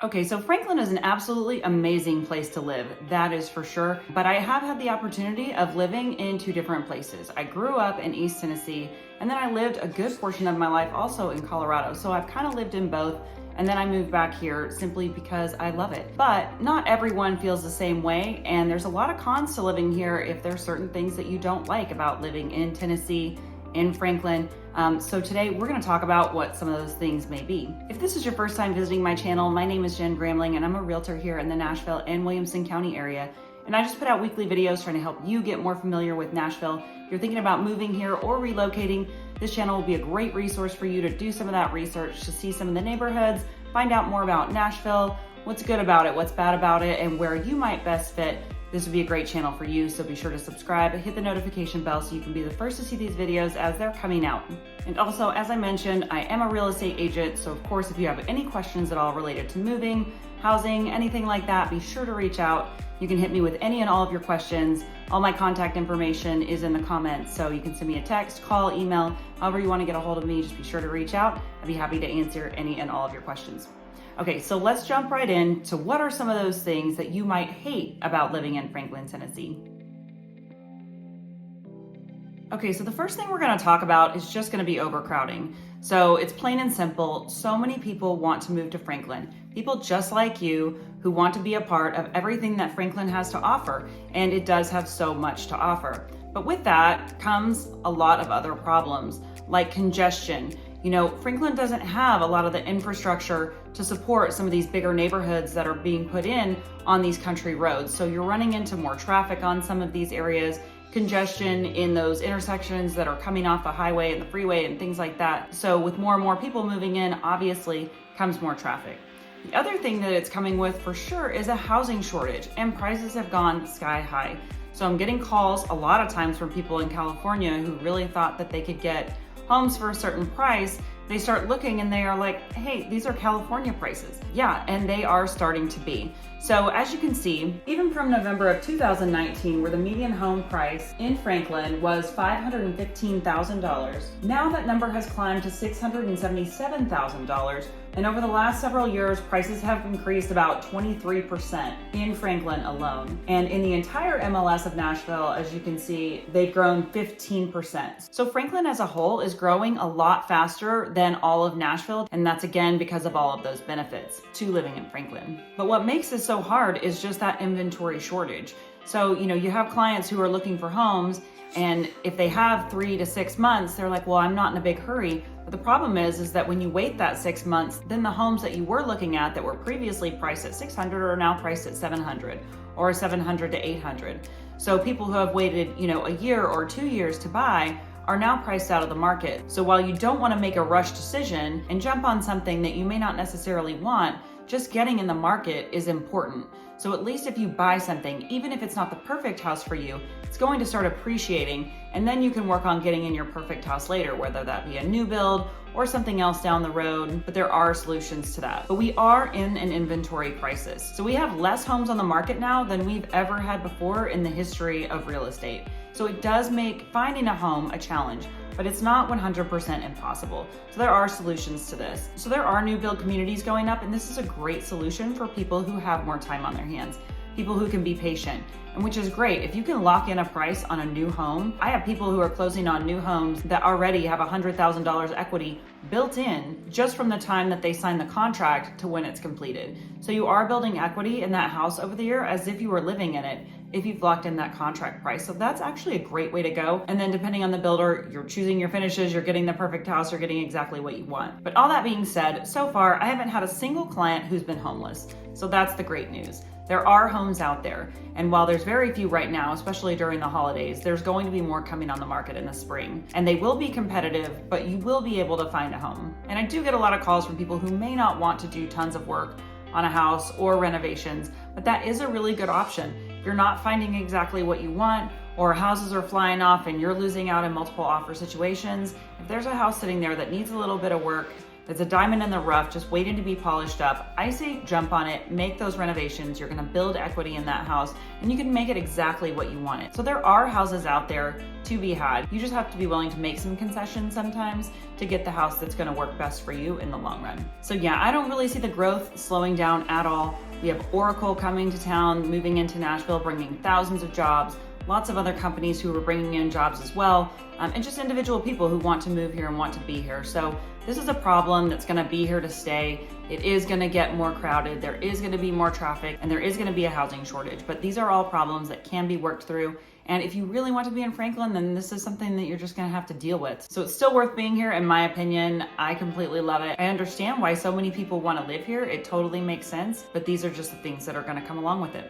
Okay, so Franklin is an absolutely amazing place to live, that is for sure. But I have had the opportunity of living in two different places. I grew up in East Tennessee, and then I lived a good portion of my life also in Colorado. So I've kind of lived in both, and then I moved back here simply because I love it. But not everyone feels the same way, and there's a lot of cons to living here if there's certain things that you don't like about living in Tennessee, in Franklin. So today we're going to talk about what some of those things may be. If this is your first time visiting my channel, my name is Jen Gramling and I'm a realtor here in the Nashville and Williamson County area. And I just put out weekly videos trying to help you get more familiar with Nashville. If you're thinking about moving here or relocating, this channel will be a great resource for you to do some of that research, to see some of the neighborhoods, find out more about Nashville, what's good about it, what's bad about it, and where you might best fit. This would be a great channel for you, so be sure to subscribe and hit the notification bell so you can be the first to see these videos as they're coming out. And also, as I mentioned, I am a real estate agent, so of course, if you have any questions at all related to moving, housing, anything like that, be sure to reach out. You can hit me with any and all of your questions. All my contact information is in the comments, so you can send me a text, call, email, however you want to get a hold of me, just be sure to reach out. I'd be happy to answer any and all of your questions. Okay, so let's jump right in to what are some of those things that you might hate about living in Franklin, Tennessee. Okay, so the first thing we're gonna talk about is just gonna be overcrowding. So it's plain and simple, so many people want to move to Franklin. People just like you who want to be a part of everything that Franklin has to offer, and it does have so much to offer. But with that comes a lot of other problems, like congestion. You know, Franklin doesn't have a lot of the infrastructure to support some of these bigger neighborhoods that are being put in on these country roads. So you're running into more traffic on some of these areas, congestion in those intersections that are coming off the highway and the freeway and things like that. So with more and more people moving in, obviously comes more traffic. The other thing that it's coming with for sure is a housing shortage, and prices have gone sky high. So I'm getting calls a lot of times from people in California who really thought that they could get homes for a certain price. They start looking and they are like, hey, these are California prices. Yeah, and they are starting to be. So as you can see, even from November of 2019, where the median home price in Franklin was $515,000, now that number has climbed to $677,000. And over the last several years, prices have increased about 23% in Franklin alone. And in the entire MLS of Nashville, as you can see, they've grown 15%. So Franklin as a whole is growing a lot faster than all of Nashville. And that's again because of all of those benefits to living in Franklin. But what makes this so hard is just that inventory shortage. So, you have clients who are looking for homes, and if they have 3 to 6 months, they're like, well, I'm not in a big hurry. But the problem is that when you wait that 6 months, then the homes that you were looking at that were previously priced at $600 are now priced at $700 or $700 to $800. So people who have waited, a year or 2 years to buy are now priced out of the market. So while you don't want to make a rush decision and jump on something that you may not necessarily want, just getting in the market is important. So at least if you buy something, even if it's not the perfect house for you, it's going to start appreciating, and then you can work on getting in your perfect house later, whether that be a new build or something else down the road, but there are solutions to that. But we are in an inventory crisis. So we have less homes on the market now than we've ever had before in the history of real estate. So it does make finding a home a challenge, but it's not 100% impossible. So there are solutions to this. So there are new build communities going up, and this is a great solution for people who have more time on their hands, people who can be patient, and which is great. If you can lock in a price on a new home, I have people who are closing on new homes that already have $100,000 equity built in just from the time that they sign the contract to when it's completed. So you are building equity in that house over the year as if you were living in it, if you've locked in that contract price. So that's actually a great way to go. And then depending on the builder, you're choosing your finishes, you're getting the perfect house, you're getting exactly what you want. But all that being said, so far, I haven't had a single client who's been homeless. So that's the great news. There are homes out there. And while there's very few right now, especially during the holidays, there's going to be more coming on the market in the spring. And they will be competitive, but you will be able to find a home. And I do get a lot of calls from people who may not want to do tons of work on a house or renovations, but that is a really good option. If you're not finding exactly what you want, or houses are flying off and you're losing out in multiple offer situations, if there's a house sitting there that needs a little bit of work, It's a diamond in the rough, just waiting to be polished up. I say jump on it, make those renovations. You're gonna build equity in that house and you can make it exactly what you want it. So there are houses out there to be had. You just have to be willing to make some concessions sometimes to get the house that's gonna work best for you in the long run. So yeah, I don't really see the growth slowing down at all. We have Oracle coming to town, moving into Nashville, bringing thousands of jobs, lots of other companies who are bringing in jobs as well, and just individual people who want to move here and want to be here. So this is a problem that's gonna be here to stay. It is gonna get more crowded, there is gonna be more traffic, and there is gonna be a housing shortage. But these are all problems that can be worked through. And if you really want to be in Franklin, then this is something that you're just gonna have to deal with. So it's still worth being here, in my opinion. I completely love it. I understand why so many people wanna live here. It totally makes sense, but these are just the things that are gonna come along with it.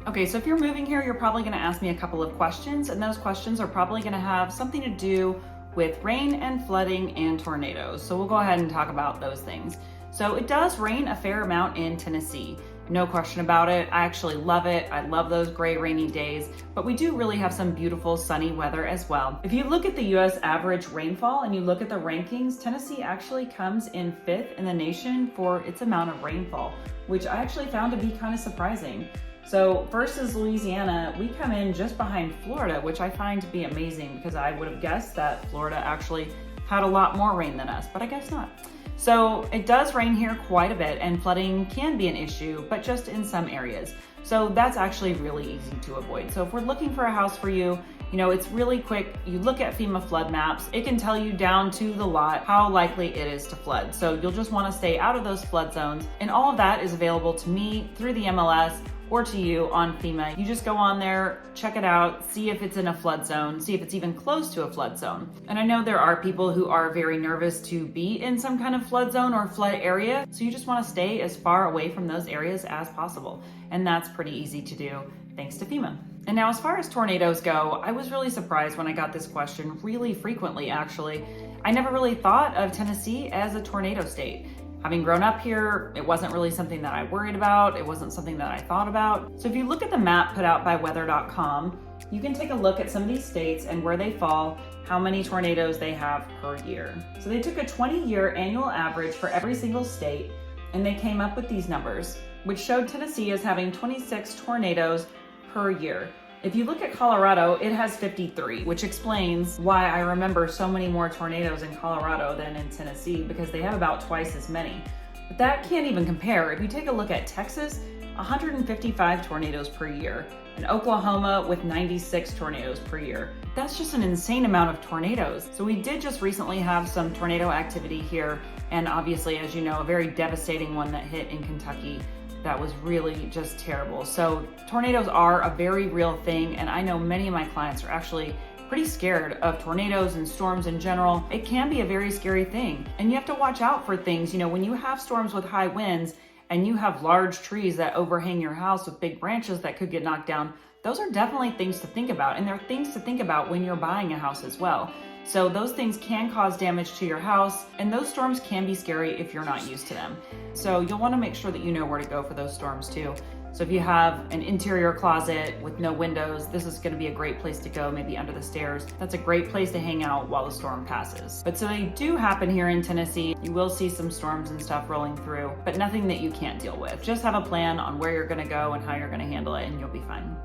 Okay, so if you're moving here, you're probably gonna ask me a couple of questions, and those questions are probably gonna have something to do with rain and flooding and tornadoes. So we'll go ahead and talk about those things. So it does rain a fair amount in Tennessee. No question about it. I actually love it. I love those gray, rainy days, but we do really have some beautiful sunny weather as well. If you look at the US average rainfall and you look at the rankings, Tennessee actually comes in 5th in the nation for its amount of rainfall, which I actually found to be kind of surprising. So first is Louisiana. We come in just behind Florida, which I find to be amazing because I would have guessed that Florida actually had a lot more rain than us, but I guess not. So it does rain here quite a bit, and flooding can be an issue, but just in some areas. So that's actually really easy to avoid. So if we're looking for a house for you, it's really quick. You look at FEMA flood maps, it can tell you down to the lot how likely it is to flood. So you'll just want to stay out of those flood zones. And all of that is available to me through the MLS or to you on FEMA. You just go on there, check it out, see if it's in a flood zone, see if it's even close to a flood zone. And I know there are people who are very nervous to be in some kind of flood zone or flood area, so you just want to stay as far away from those areas as possible. And that's pretty easy to do thanks to FEMA. And now as far as tornadoes go, I was really surprised when I got this question really frequently actually. I never really thought of Tennessee as a tornado state. Having grown up here, it wasn't really something that I worried about. It wasn't something that I thought about. So if you look at the map put out by weather.com, you can take a look at some of these states and where they fall, how many tornadoes they have per year. So they took a 20-year annual average for every single state, and they came up with these numbers, which showed Tennessee as having 26 tornadoes per year. If you look at Colorado, it has 53, which explains why I remember so many more tornadoes in Colorado than in Tennessee, because they have about twice as many. But that can't even compare. If you take a look at Texas, 155 tornadoes per year, and Oklahoma with 96 tornadoes per year. That's just an insane amount of tornadoes. So we did just recently have some tornado activity here, and obviously, as you know, a very devastating one that hit in Kentucky. That was really just terrible. So tornadoes are a very real thing, and I know many of my clients are actually pretty scared of tornadoes and storms in general. It can be a very scary thing, and you have to watch out for things. When you have storms with high winds and you have large trees that overhang your house with big branches that could get knocked down, those are definitely things to think about, and they're things to think about when you're buying a house as well. So those things can cause damage to your house, and those storms can be scary if you're not used to them. So you'll want to make sure that you know where to go for those storms too. So if you have an interior closet with no windows, this is going to be a great place to go, maybe under the stairs. That's a great place to hang out while the storm passes. But so they do happen here in Tennessee. You will see some storms and stuff rolling through, but nothing that you can't deal with. Just have a plan on where you're going to go and how you're going to handle it, and you'll be fine.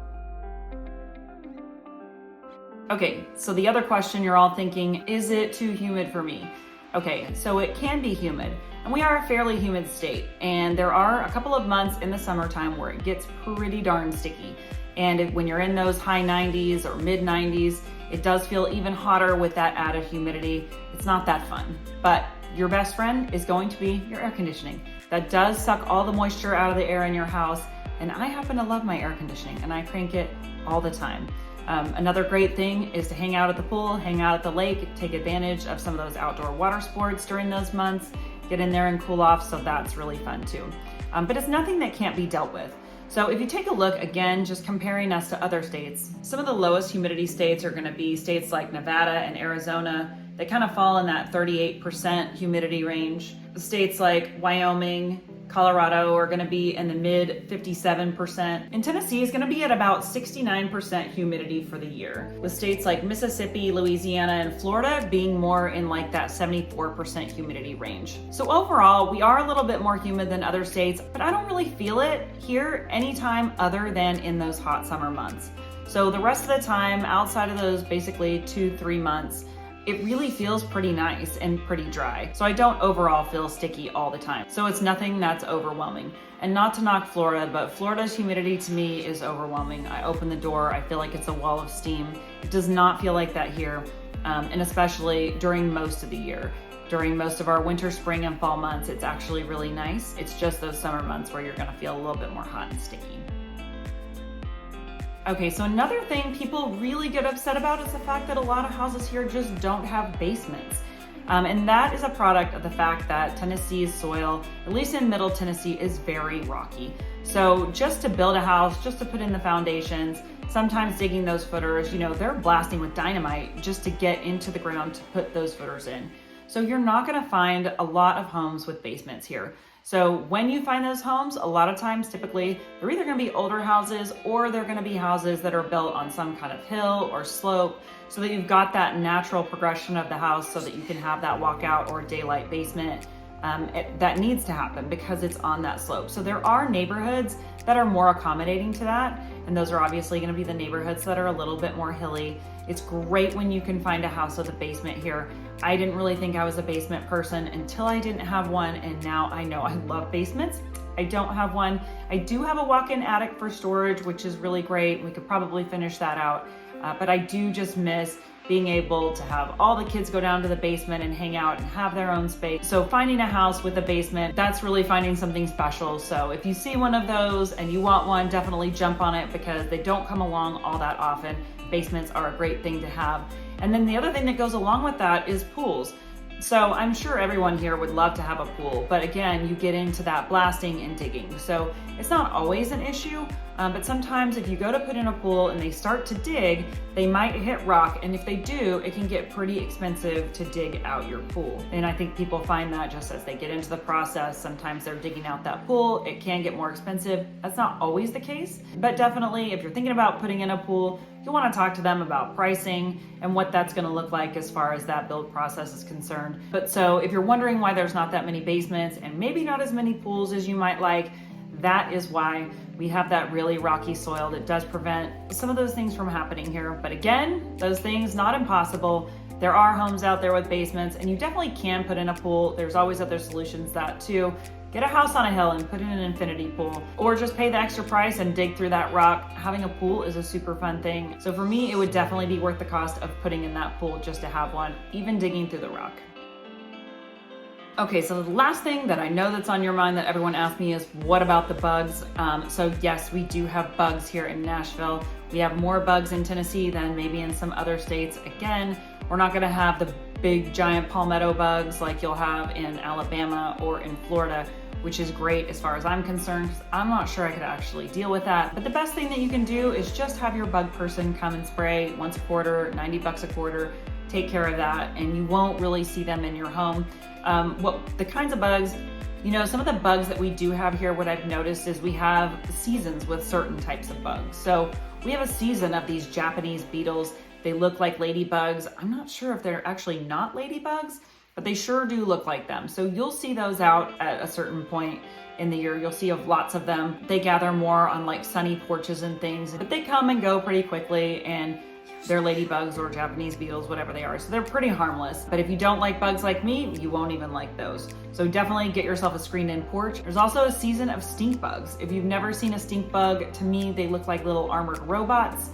Okay, so the other question you're all thinking, is it too humid for me? Okay, so it can be humid, and we are a fairly humid state, and there are a couple of months in the summertime where it gets pretty darn sticky. And when you're in those high 90s or mid 90s, it does feel even hotter with that added humidity. It's not that fun, but your best friend is going to be your air conditioning. That does suck all the moisture out of the air in your house, and I happen to love my air conditioning, and I crank it all the time. Another great thing is to hang out at the pool, hang out at the lake, take advantage of some of those outdoor water sports during those months, get in there and cool off, so that's really fun too. But it's nothing that can't be dealt with. So if you take a look, again, just comparing us to other states, some of the lowest humidity states are gonna be states like Nevada and Arizona. They kind of fall in that 38% humidity range. States like Wyoming, Colorado are gonna be in the mid 57%. And Tennessee is gonna be at about 69% humidity for the year, with states like Mississippi, Louisiana, and Florida being more in like that 74% humidity range. So overall, we are a little bit more humid than other states, but I don't really feel it here anytime other than in those hot summer months. So the rest of the time, outside of those basically 2-3 months, it really feels pretty nice and pretty dry. So I don't overall feel sticky all the time. So it's nothing that's overwhelming. And not to knock Florida, but Florida's humidity to me is overwhelming. I open the door, I feel like it's a wall of steam. It does not feel like that here, and especially during most of the year. During most of our winter, spring, and fall months, it's actually really nice. It's just those summer months where you're gonna feel a little bit more hot and sticky. Okay, so another thing people really get upset about is the fact that a lot of houses here just don't have basements. And that is a product of the fact that Tennessee's soil, at least in Middle Tennessee, is very rocky. So just to build a house, just to put in the foundations, sometimes digging those footers, they're blasting with dynamite just to get into the ground to put those footers in. So you're not gonna find a lot of homes with basements here. So when you find those homes, a lot of times, typically, they're either gonna be older houses or they're gonna be houses that are built on some kind of hill or slope so that you've got that natural progression of the house so that you can have that walkout or daylight basement that needs to happen because it's on that slope. So there are neighborhoods that are more accommodating to that, and those are obviously gonna be the neighborhoods that are a little bit more hilly. It's great when you can find a house with a basement here. I didn't really think I was a basement person until I didn't have one, and now I know I love basements. I don't have one. I do have a walk-in attic for storage, which is really great. We could probably finish that out, but I do just miss being able to have all the kids go down to the basement and hang out and have their own space. So finding a house with a basement, that's really finding something special. So if you see one of those and you want one, definitely jump on it because they don't come along all that often. Basements are a great thing to have. And then the other thing that goes along with that is pools. So I'm sure everyone here would love to have a pool, but again, you get into that blasting and digging. So it's not always an issue, but sometimes if you go to put in a pool and they start to dig, they might hit rock. And if they do, it can get pretty expensive to dig out your pool. And I think people find that just as they get into the process, sometimes they're digging out that pool, it can get more expensive. That's not always the case, but definitely if you're thinking about putting in a pool, you'll want to talk to them about pricing and what that's going to look like as far as that build process is concerned. But so if you're wondering why there's not that many basements and maybe not as many pools as you might like, that is why we have that really rocky soil that does prevent some of those things from happening here. But again, those things not impossible. There are homes out there with basements and you definitely can put in a pool. There's always other solutions that too. Get a house on a hill and put in an infinity pool, or just pay the extra price and dig through that rock. Having a pool is a super fun thing. So for me, it would definitely be worth the cost of putting in that pool just to have one, even digging through the rock. Okay, so the last thing that I know that's on your mind that everyone asks me is, what about the bugs? So yes, we do have bugs here in Nashville. We have more bugs in Tennessee than maybe in some other states. Again, we're not gonna have the big giant palmetto bugs like you'll have in Alabama or in Florida, which is great as far as I'm concerned, because I'm not sure I could actually deal with that. But the best thing that you can do is just have your bug person come and spray once a quarter, 90 bucks a quarter, take care of that, and you won't really see them in your home. The kinds of bugs, some of the bugs that we do have here, what I've noticed is we have seasons with certain types of bugs. So we have a season of these Japanese beetles. They look like ladybugs. I'm not sure if they're actually not ladybugs, but they sure do look like them. So you'll see those out at a certain point in the year. You'll see lots of them. They gather more on like sunny porches and things, but they come and go pretty quickly, and they're ladybugs or Japanese beetles, whatever they are. So they're pretty harmless. But if you don't like bugs like me, you won't even like those. So definitely get yourself a screened-in porch. There's also a season of stink bugs. If you've never seen a stink bug, to me, they look like little armored robots.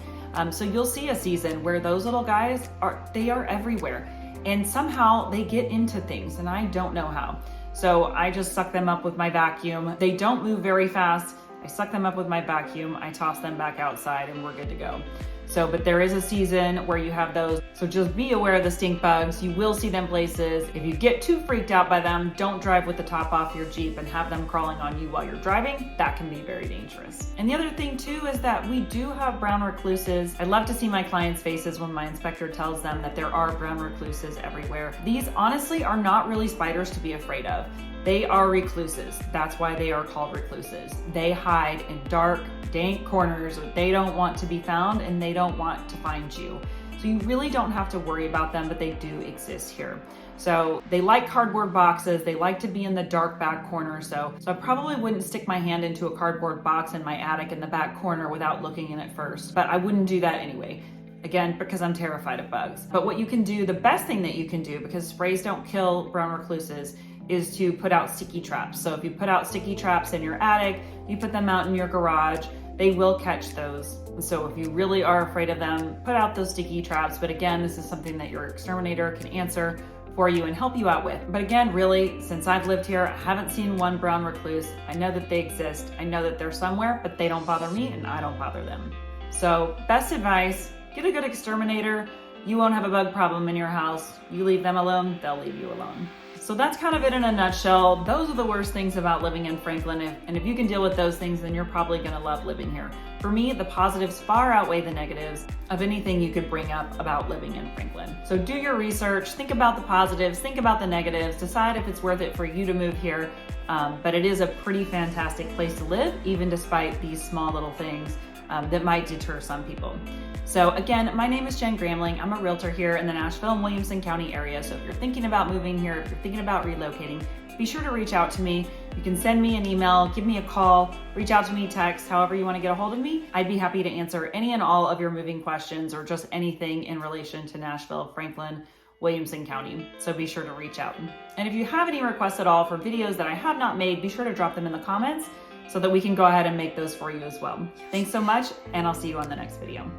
So you'll see a season where those little guys are everywhere. And somehow they get into things, and I don't know how. So I just suck them up with my vacuum. They don't move very fast. I suck them up with my vacuum. I toss them back outside and we're good to go. So, but there is a season where you have those. So just be aware of the stink bugs. You will see them places. If you get too freaked out by them, don't drive with the top off your Jeep and have them crawling on you while you're driving. That can be very dangerous. And the other thing too is that we do have brown recluses. I love to see my clients' faces when my inspector tells them that there are brown recluses everywhere. These honestly are not really spiders to be afraid of. They are recluses. That's why they are called recluses. They hide in dark, dank corners where they don't want to be found and they don't want to find you. So you really don't have to worry about them, but they do exist here. So they like cardboard boxes. They like to be in the dark back corner. So I probably wouldn't stick my hand into a cardboard box in my attic in the back corner without looking in it first, but I wouldn't do that anyway. Again, because I'm terrified of bugs. But what you can do, the best thing that you can do, because sprays don't kill brown recluses, is to put out sticky traps. So if you put out sticky traps in your attic, you put them out in your garage, they will catch those. So if you really are afraid of them, put out those sticky traps. But again, this is something that your exterminator can answer for you and help you out with. But again, really, since I've lived here, I haven't seen one brown recluse. I know that they exist. I know that they're somewhere, but they don't bother me and I don't bother them. So best advice, get a good exterminator. You won't have a bug problem in your house. You leave them alone, they'll leave you alone. So that's kind of it in a nutshell. Those are the worst things about living in Franklin. And if you can deal with those things, then you're probably gonna love living here. For me, the positives far outweigh the negatives of anything you could bring up about living in Franklin. So do your research, think about the positives, think about the negatives, decide if it's worth it for you to move here. But it is a pretty fantastic place to live, even despite these small little things that might deter some people. So again, my name is Jen Gramling. I'm a realtor here in the Nashville and Williamson County area. So if you're thinking about moving here, if you're thinking about relocating, be sure to reach out to me. You can send me an email, give me a call, reach out to me, text, however you want to get a hold of me. I'd be happy to answer any and all of your moving questions or just anything in relation to Nashville, Franklin, Williamson County. So be sure to reach out. And if you have any requests at all for videos that I have not made, be sure to drop them in the comments so that we can go ahead and make those for you as well. Thanks so much, and I'll see you on the next video.